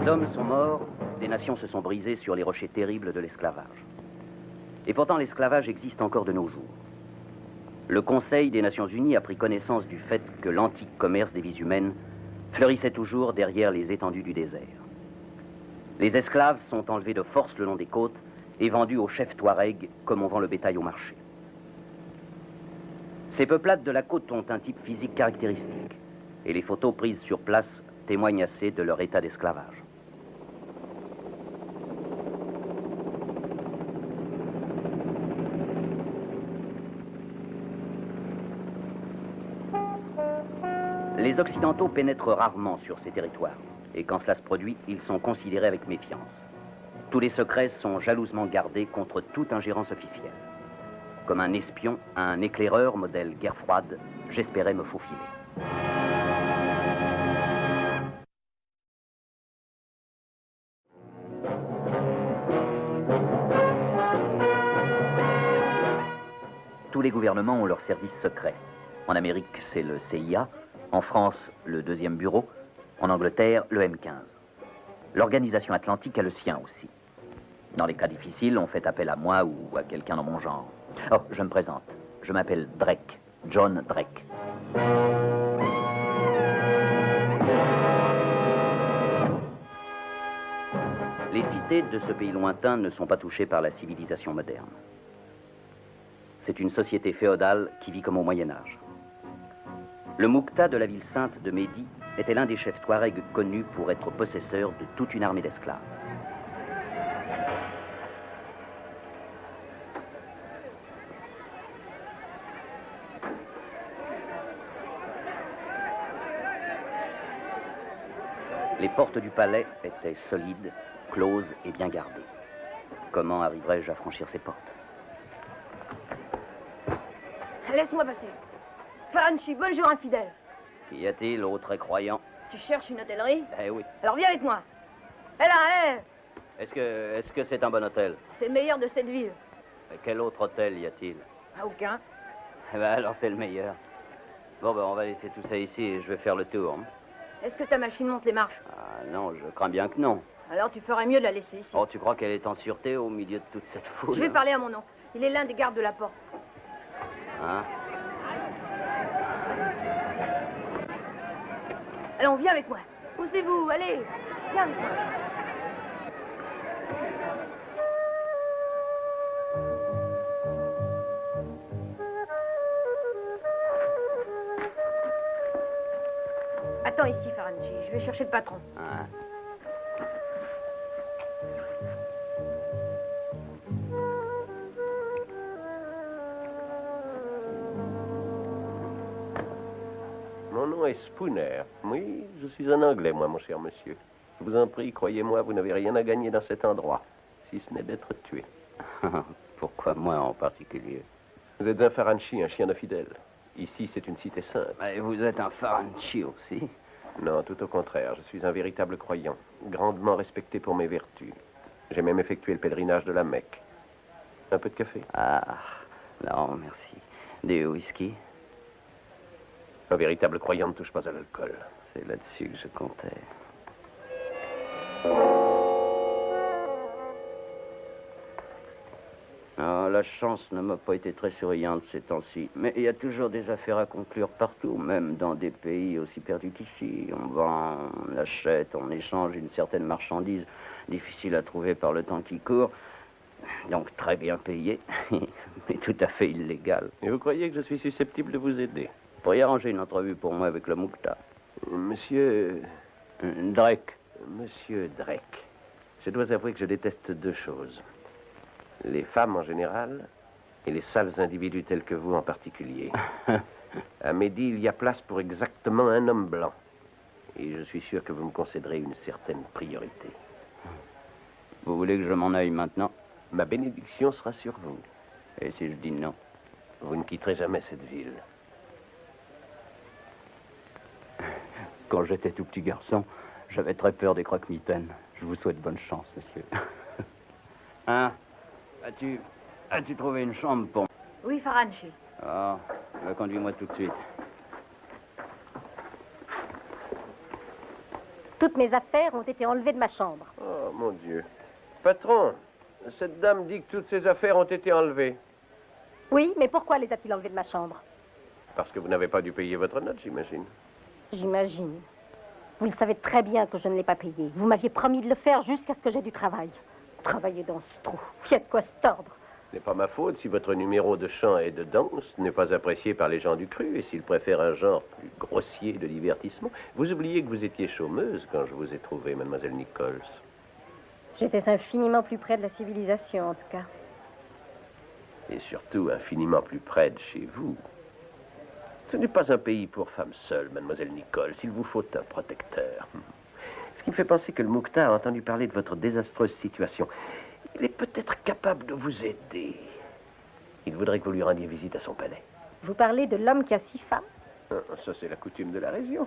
Des hommes sont morts, des nations se sont brisées sur les rochers terribles de l'esclavage. Et pourtant, l'esclavage existe encore de nos jours. Le Conseil des Nations Unies a pris connaissance du fait que l'antique commerce des vies humaines fleurissait toujours derrière les étendues du désert. Les esclaves sont enlevés de force le long des côtes et vendus aux chefs touaregs comme on vend le bétail au marché. Ces peuplades de la côte ont un type physique caractéristique et les photos prises sur place témoignent assez de leur état d'esclavage. Les Occidentaux pénètrent rarement sur ces territoires, et quand cela se produit, ils sont considérés avec méfiance. Tous les secrets sont jalousement gardés contre toute ingérence officielle. Comme un espion, un éclaireur, modèle guerre froide, j'espérais me faufiler. Tous les gouvernements ont leurs services secrets. En Amérique, c'est le CIA. En France, le 2e bureau. En Angleterre, le M15. L'organisation atlantique a le sien aussi. Dans les cas difficiles, on fait appel à moi ou à quelqu'un dans mon genre. Oh, je me présente. Je m'appelle Drake. John Drake. Les cités de ce pays lointain ne sont pas touchées par la civilisation moderne. C'est une société féodale qui vit comme au Moyen-Âge. Le Moukta de la ville sainte de Médie était l'un des chefs touaregs connus pour être possesseur de toute une armée d'esclaves. Les portes du palais étaient solides, closes et bien gardées. Comment arriverais-je à franchir ces portes? Laisse-moi passer. Faranchi, bonjour infidèle. Qu'y a-t-il, ô très croyant? Tu cherches une hôtellerie? Eh oui. Alors viens avec moi. Hé là, hé! Est-ce que c'est un bon hôtel? C'est le meilleur de cette ville. Et quel autre hôtel y a-t-il? Aucun. Eh ben alors c'est le meilleur. Bon, ben on va laisser tout ça ici et je vais faire le tour. Hein. Est-ce que ta machine monte les marches? Ah non, je crains bien que non. Alors tu ferais mieux de la laisser ici. Oh, tu crois qu'elle est en sûreté au milieu de toute cette foule? Je vais parler à mon oncle. Il est l'un des gardes de la porte. Hein? Allons, viens avec moi. Poussez-vous, allez. Viens avec moi. Attends ici, Faranchi. Je vais chercher le patron. Hein? Mon nom est Spooner. Oui, je suis un Anglais, moi, mon cher monsieur. Je vous en prie, croyez-moi, vous n'avez rien à gagner dans cet endroit, si ce n'est d'être tué. Pourquoi moi en particulier? Vous êtes un Faranchi, un chien de fidèle. Ici, c'est une cité sainte. Et vous êtes un Faranchi aussi? Non, tout au contraire. Je suis un véritable croyant, grandement respecté pour mes vertus. J'ai même effectué le pèlerinage de la Mecque. Un peu de café? Ah, non, merci. Du whisky? Un véritable croyant ne touche pas à l'alcool. C'est là-dessus que je comptais. Oh, la chance ne m'a pas été très souriante ces temps-ci. Mais il y a toujours des affaires à conclure partout, même dans des pays aussi perdus qu'ici. On vend, on achète, on échange une certaine marchandise difficile à trouver par le temps qui court. Donc très bien payé, mais tout à fait illégal. Et vous croyez que je suis susceptible de vous aider? Vous pourriez arranger une entrevue pour moi avec le Moukta. Monsieur... Drake. Monsieur Drake, je dois avouer que je déteste deux choses. Les femmes en général et les sales individus tels que vous en particulier. À Médie, il y a place pour exactement un homme blanc. Et je suis sûr que vous me concéderez une certaine priorité. Vous voulez que je m'en aille maintenant? Ma bénédiction sera sur vous. Et si je dis non? Vous ne quitterez jamais cette ville. Quand j'étais tout petit garçon, j'avais très peur des croque-mitaines. Je vous souhaite bonne chance, monsieur. Hein? As-tu trouvé une chambre pour... Oui, Faranchi. Ah, conduis-moi tout de suite. Toute Toutes mes affaires ont été enlevées de ma chambre. Oh, mon Dieu. Patron, cette dame dit que toutes ses affaires ont été enlevées. Oui, mais pourquoi les a-t-il enlevées de ma chambre? Parce que vous n'avez pas dû payer votre note, j'imagine. J'imagine. Vous le savez très bien que je ne l'ai pas payé. Vous m'aviez promis de le faire jusqu'à ce que j'aie du travail. Travailler dans ce trou. Il y a de quoi se tordre. Ce n'est pas ma faute si votre numéro de chant et de danse n'est pas apprécié par les gens du cru et s'ils préfèrent un genre plus grossier de divertissement. Vous oubliez que vous étiez chômeuse quand je vous ai trouvée, mademoiselle Nichols. J'étais infiniment plus près de la civilisation, en tout cas. Et surtout infiniment plus près de chez vous. Ce n'est pas un pays pour femmes seules, mademoiselle Nichols. Il vous faut un protecteur. Ce qui me fait penser que le Moukta a entendu parler de votre désastreuse situation. Il est peut-être capable de vous aider. Il voudrait que vous lui rendiez visite à son palais. Vous parlez de l'homme qui a 6 femmes? Ça, c'est la coutume de la région.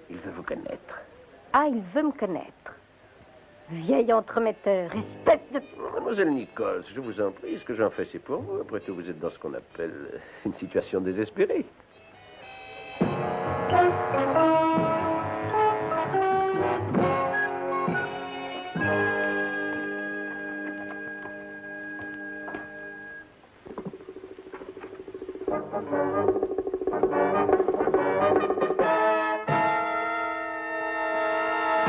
Il veut vous connaître. Ah, il veut me connaître. Vieil entremetteur, espèce de... Mademoiselle Nichols, je vous en prie, ce que j'en fais, c'est pour vous. Après tout, vous êtes dans ce qu'on appelle une situation désespérée.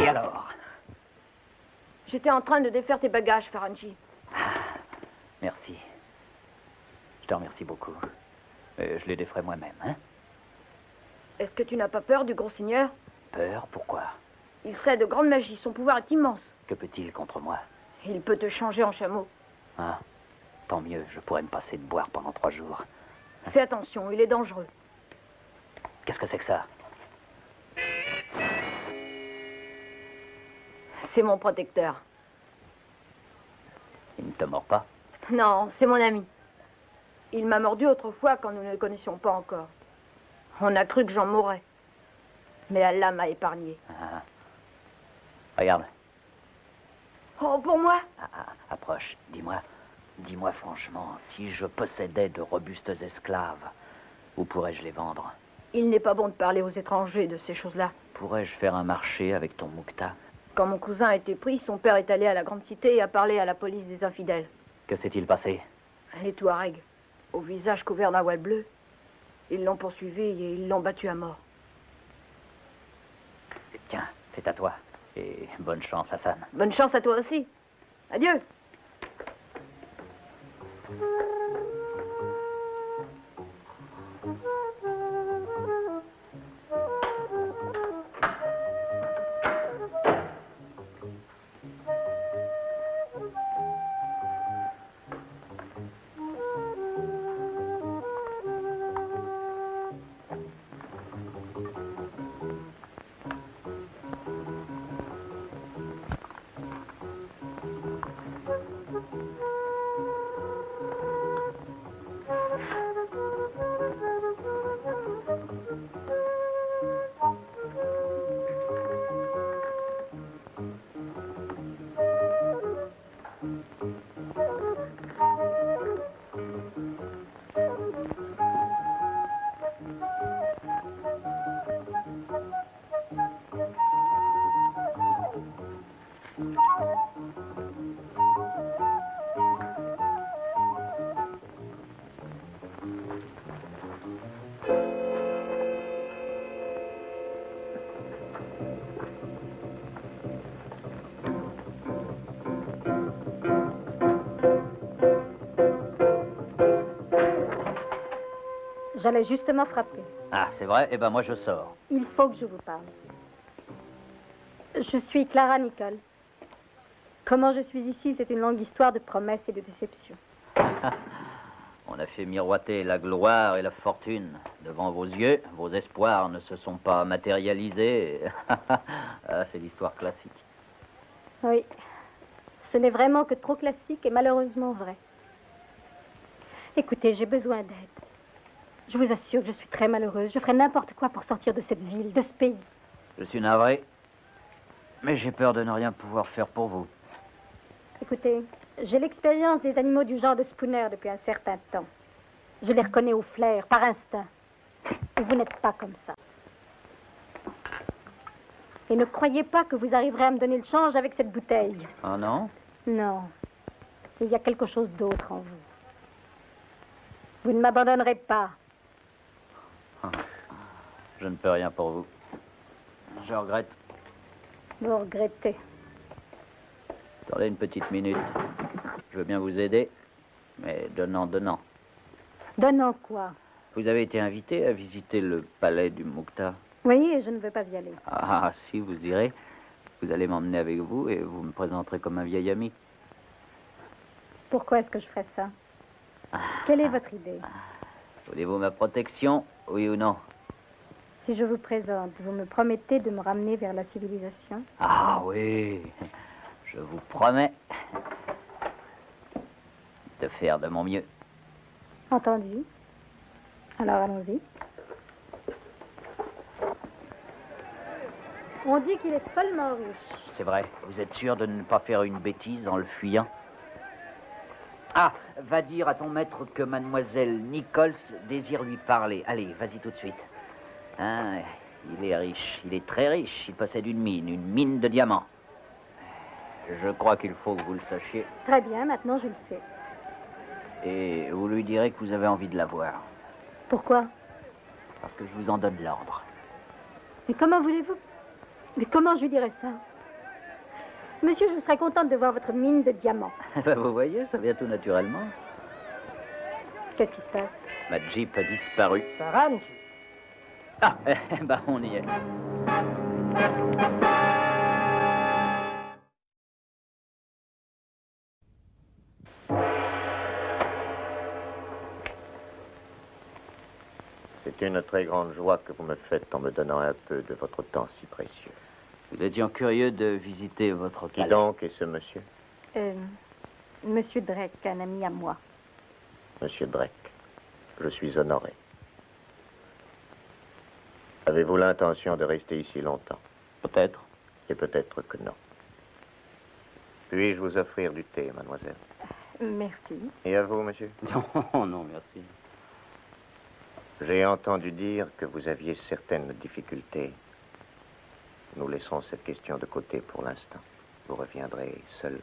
Et alors? J'étais en train de défaire tes bagages, Ferranchi. Merci. Je te remercie beaucoup. Je les déferai moi-même, hein? Est-ce que tu n'as pas peur du gros seigneur? Peur? Pourquoi? Il serait de grande magie, son pouvoir est immense. Que peut-il contre moi? Il peut te changer en chameau. Ah, tant mieux, je pourrais me passer de boire pendant 3 jours. Fais attention, il est dangereux. Qu'est-ce que c'est que ça? C'est mon protecteur. Il ne te mord pas? Non, c'est mon ami. Il m'a mordu autrefois quand nous ne le connaissions pas encore. On a cru que j'en mourrais. Mais Allah m'a épargné. Ah. Regarde. Oh, pour moi? Approche, dis-moi franchement, si je possédais de robustes esclaves, où pourrais-je les vendre? Il n'est pas bon de parler aux étrangers de ces choses-là. Pourrais-je faire un marché avec ton Moukta? Quand mon cousin a été pris, son père est allé à la grande cité et a parlé à la police des infidèles. Que s'est-il passé? Les Touaregs, au visage couvert d'un voile bleu, ils l'ont poursuivi et ils l'ont battu à mort. Tiens, c'est à toi. Et bonne chance, Hassan. Bonne chance à toi aussi. Adieu. J'allais justement frapper. Ah, c'est vrai? Eh ben moi je sors. Il faut que je vous parle. Je suis Clara Nichols. Comment je suis ici, c'est une longue histoire de promesses et de déceptions. On a fait miroiter la gloire et la fortune devant vos yeux. Vos espoirs ne se sont pas matérialisés. Ah, c'est l'histoire classique. Oui. Ce n'est vraiment que trop classique et malheureusement vrai. Écoutez, j'ai besoin d'aide. Je vous assure que je suis très malheureuse. Je ferai n'importe quoi pour sortir de cette ville, de ce pays. Je suis navré, mais j'ai peur de ne rien pouvoir faire pour vous. Écoutez, j'ai l'expérience des animaux du genre de Spooner depuis un certain temps. Je les reconnais au flair, par instinct. Et vous n'êtes pas comme ça. Et ne croyez pas que vous arriverez à me donner le change avec cette bouteille. Oh non? Non. Il y a quelque chose d'autre en vous. Vous ne m'abandonnerez pas. Je ne peux rien pour vous. Je regrette. Vous regrettez. Attendez une petite minute. Je veux bien vous aider, mais donnant. Donnant quoi? Vous avez été invité à visiter le palais du Moukta. Oui, et je ne veux pas y aller. Ah, si, vous irez. Vous allez m'emmener avec vous et vous me présenterez comme un vieil ami. Pourquoi est-ce que je ferais ça? Quelle est votre idée? Voulez-vous ma protection, oui ou non? Si je vous présente, vous me promettez de me ramener vers la civilisation? Ah oui, je vous promets de faire de mon mieux. Entendu. Alors allons-y. On dit qu'il est follement riche. C'est vrai, vous êtes sûr de ne pas faire une bêtise en le fuyant? Ah, va dire à ton maître que mademoiselle Nichols désire lui parler. Allez, vas-y tout de suite. Hein, il est riche, il est très riche. Il possède une mine de diamants. Je crois qu'il faut que vous le sachiez. Très bien, maintenant je le sais. Et vous lui direz que vous avez envie de la voir. Pourquoi? Parce que je vous en donne l'ordre. Mais comment voulez-vous? Mais comment je lui dirais ça? Monsieur, je serais contente de voir votre mine de diamants. Vous voyez, ça vient tout naturellement. Qu'est-ce qui se passe? Ma Jeep a disparu. Parange. Ah, bah on y est. C'est une très grande joie que vous me faites en me donnant un peu de votre temps si précieux. Nous étions curieux de visiter votre Qui palais. donc est ce monsieur? Monsieur Drake, un ami à moi. Monsieur Drake. Je suis honoré. Avez-vous l'intention de rester ici longtemps? Peut-être. Et peut-être que non. Puis-je vous offrir du thé, mademoiselle? Merci. Et à vous, monsieur? Non, non, merci. J'ai entendu dire que vous aviez certaines difficultés. Nous laissons cette question de côté pour l'instant. Vous reviendrez seul.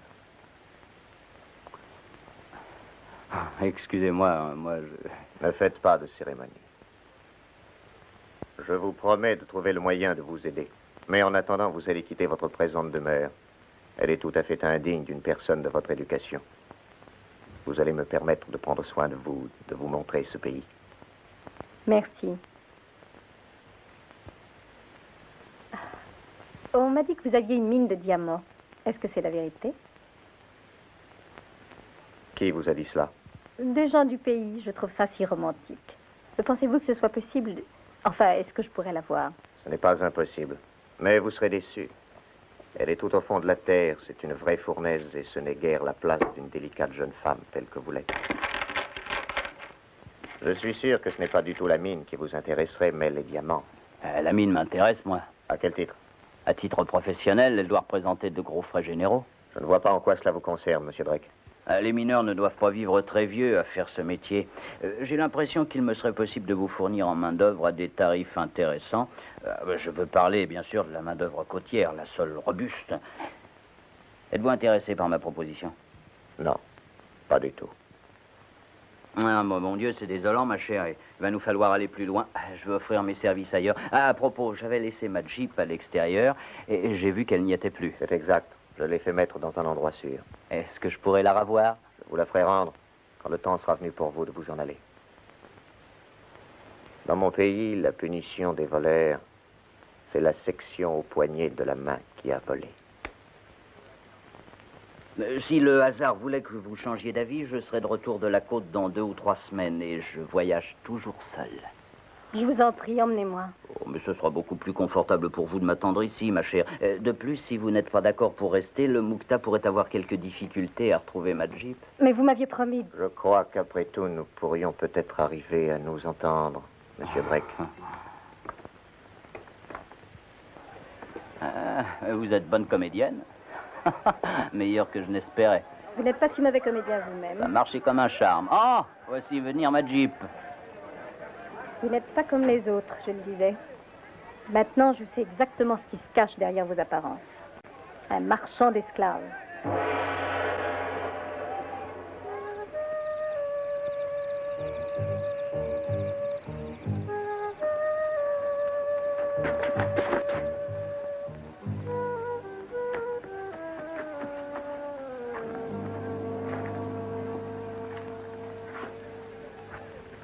Excusez-moi, moi je... Ne faites pas de cérémonie. Je vous promets de trouver le moyen de vous aider. Mais en attendant, vous allez quitter votre présente demeure. Elle est tout à fait indigne d'une personne de votre éducation. Vous allez me permettre de prendre soin de vous montrer ce pays. Merci. On m'a dit que vous aviez une mine de diamants. Est-ce que c'est la vérité? Qui vous a dit cela? Des gens du pays, je trouve ça si romantique. Pensez-vous que ce soit possible? Enfin, est-ce que je pourrais la voir? Ce n'est pas impossible. Mais vous serez déçu. Elle est tout au fond de la terre. C'est une vraie fournaise et ce n'est guère la place d'une délicate jeune femme telle que vous l'êtes. Je suis sûr que ce n'est pas du tout la mine qui vous intéresserait, mais les diamants. La mine m'intéresse, moi. À quel titre? À titre professionnel, elle doit représenter de gros frais généraux. Je ne vois pas en quoi cela vous concerne, monsieur Drake. Les mineurs ne doivent pas vivre très vieux à faire ce métier. J'ai l'impression qu'il me serait possible de vous fournir en main-d'œuvre à des tarifs intéressants. Je veux parler, bien sûr, de la main-d'œuvre côtière, la seule robuste. Êtes-vous intéressé par ma proposition? Non, pas du tout. Ah, mon Dieu, c'est désolant, ma chère. Il va nous falloir aller plus loin. Je vais offrir mes services ailleurs. Ah, à propos, j'avais laissé ma Jeep à l'extérieur et j'ai vu qu'elle n'y était plus. C'est exact. Je l'ai fait mettre dans un endroit sûr. Est-ce que je pourrais la revoir? Je vous la ferai rendre quand le temps sera venu pour vous de vous en aller. Dans mon pays, la punition des voleurs, c'est la section au poignet de la main qui a volé. Si le hasard voulait que vous changiez d'avis, je serai de retour de la côte dans 2 ou 3 semaines et je voyage toujours seul. Je vous en prie, emmenez-moi. Oh, mais ce sera beaucoup plus confortable pour vous de m'attendre ici, ma chère. De plus, si vous n'êtes pas d'accord pour rester, le Moukta pourrait avoir quelques difficultés à retrouver ma Jeep. Mais vous m'aviez promis... Je crois qu'après tout, nous pourrions peut-être arriver à nous entendre, monsieur Drake. Vous êtes bonne comédienne. Meilleure que je n'espérais. Vous n'êtes pas si mauvais comédien vous-même. Ça marchait comme un charme. Oh, voici venir ma Jeep. Vous n'êtes pas comme les autres, je le disais. Maintenant, je sais exactement ce qui se cache derrière vos apparences. Un marchand d'esclaves.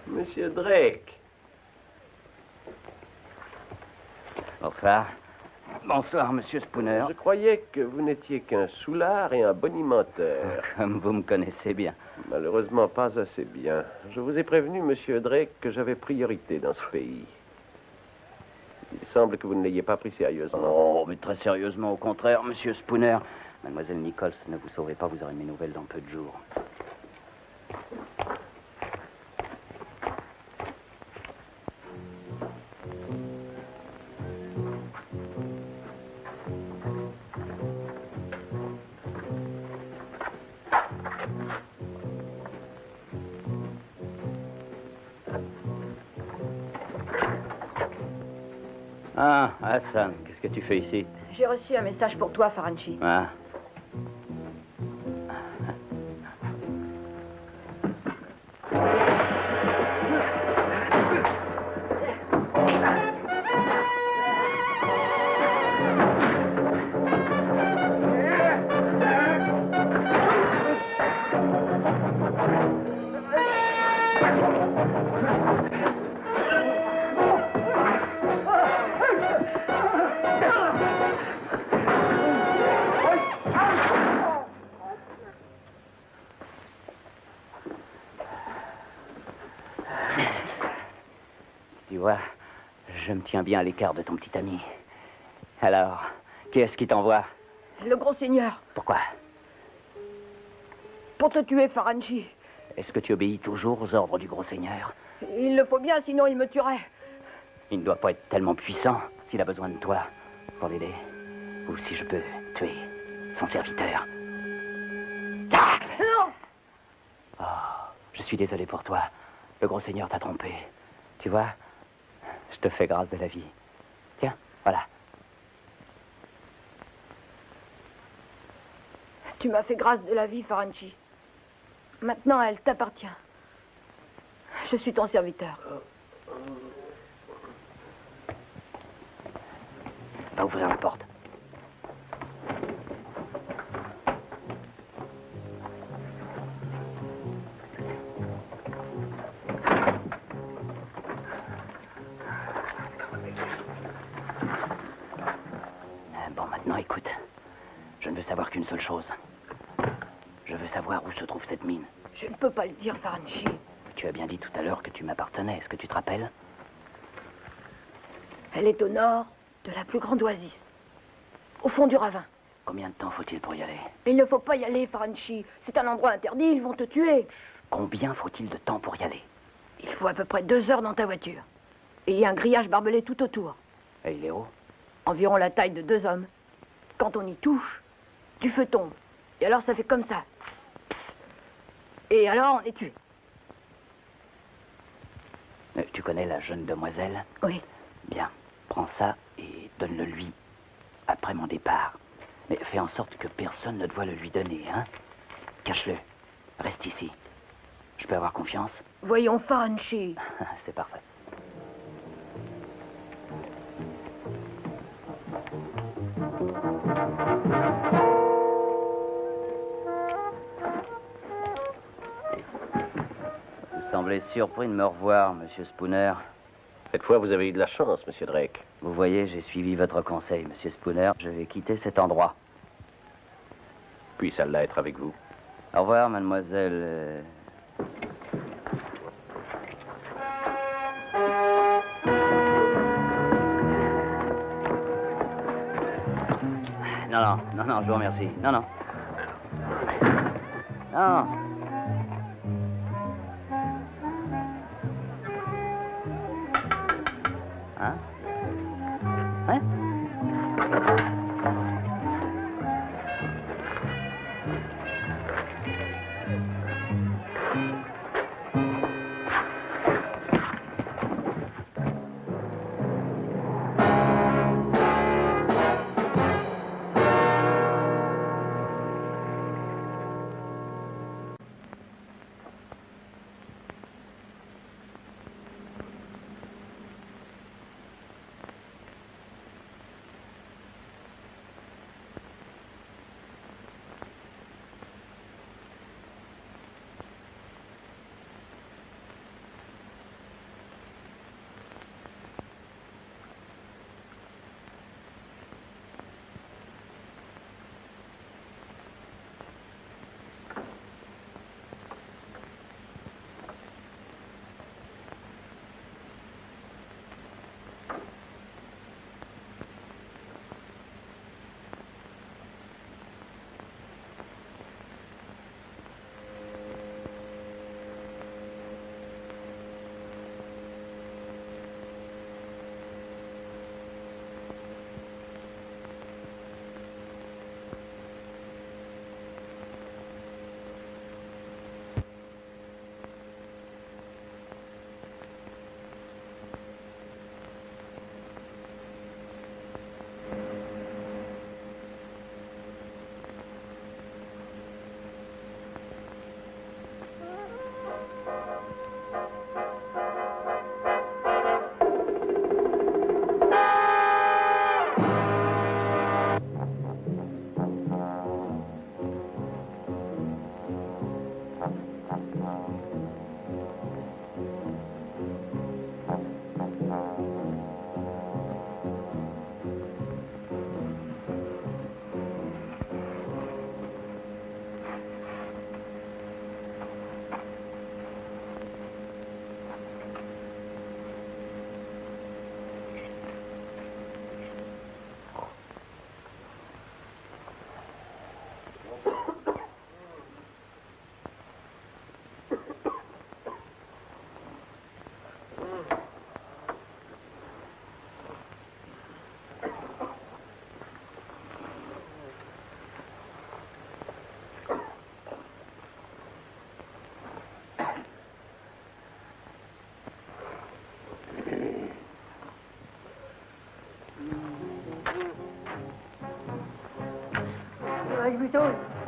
Monsieur Drake. Bonsoir. Bonsoir, monsieur Spooner. Je croyais que vous n'étiez qu'un soulard et un bonimenteur. Comme vous me connaissez bien. Malheureusement, pas assez bien. Je vous ai prévenu, monsieur Drake, que j'avais priorité dans ce pays. Il semble que vous ne l'ayez pas pris sérieusement. Oh, mais très sérieusement, au contraire, monsieur Spooner. Mademoiselle Nichols, ne vous saurez pas, vous aurez mes nouvelles dans peu de jours. Ah, Hassan, qu'est-ce que tu fais ici? J'ai reçu un message pour toi, Faranchi. Ah. Tu vois, je me tiens bien à l'écart de ton petit ami. Alors, qui est-ce qui t'envoie? Le gros seigneur, Pourquoi? pour te tuer, Faranchi. Est-ce que tu obéis toujours aux ordres du gros seigneur? Il le faut bien, sinon il me tuerait. Il ne doit pas être tellement puissant s'il a besoin de toi pour l'aider. Ou si je peux tuer son serviteur. Ah! Non! Oh, je suis désolé pour toi. Le gros seigneur t'a trompé. Tu vois, je te fais grâce de la vie. Tiens, voilà. Tu m'as fait grâce de la vie, Faranchi. Maintenant, elle t'appartient. Je suis ton serviteur. Va ouvrir la porte. Bon, maintenant, écoute. Je ne veux savoir qu'une seule chose. Je veux savoir où se trouve cette mine. Je ne peux pas le dire, Faranchi. Tu as bien dit tout à l'heure que tu m'appartenais. Est-ce que tu te rappelles? Elle est au nord de la plus grande oasis. Au fond du ravin. Combien de temps faut-il pour y aller? Il ne faut pas y aller, Faranchi. C'est un endroit interdit, ils vont te tuer. Combien faut-il de temps pour y aller? Il faut à peu près 2 heures dans ta voiture. Et il y a un grillage barbelé tout autour. Et il est haut? Environ la taille de 2 hommes. Quand on y touche, du feu tombe. Et alors ça fait comme ça. Et alors on est tué. Tu connais la jeune demoiselle? Oui. Bien, prends ça et donne-le lui après mon départ. Mais fais en sorte que personne ne doit le lui donner, hein? Cache-le. Reste ici. Je peux avoir confiance? Voyons, Faranchi. C'est parfait. Vous semblez surpris de me revoir, monsieur Spooner. Cette fois, vous avez eu de la chance, monsieur Drake. Vous voyez, j'ai suivi votre conseil, monsieur Spooner. Je vais quitter cet endroit. Puisse Allah être avec vous. Au revoir, mademoiselle. Non, je vous remercie. Non. Non. Hein? Hein?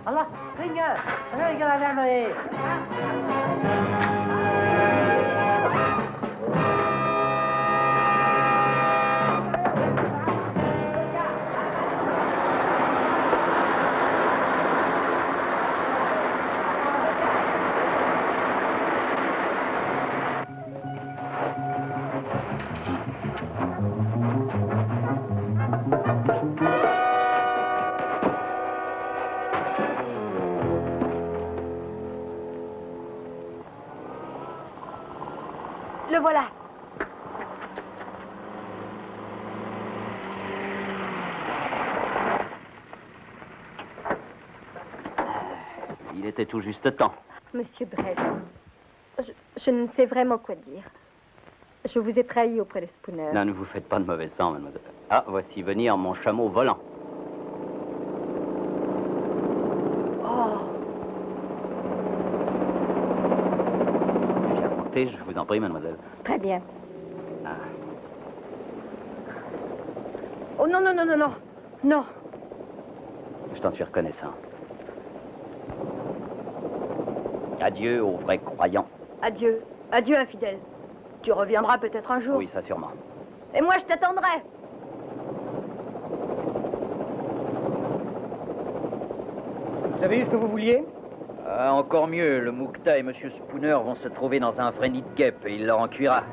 Allah, tinggal ada ni. Le voilà. Il était tout juste temps. Monsieur Dredd, je ne sais vraiment quoi dire. Je vous ai trahi auprès de Spooner. Non, ne vous faites pas de mauvais sang, mademoiselle. Ah, voici venir mon chameau volant. Je vous en prie, mademoiselle. Très bien. Ah. Oh non, non, non, non, non. Non. Je t'en suis reconnaissant. Adieu aux vrais croyants. Adieu. Adieu, infidèle. Tu reviendras peut-être un jour. Oui, ça sûrement. Et moi, je t'attendrai. Vous avez eu ce que vous vouliez? Encore mieux, le Moukta et M. Spooner vont se trouver dans un vrai nid de guêpe et il leur en cuira.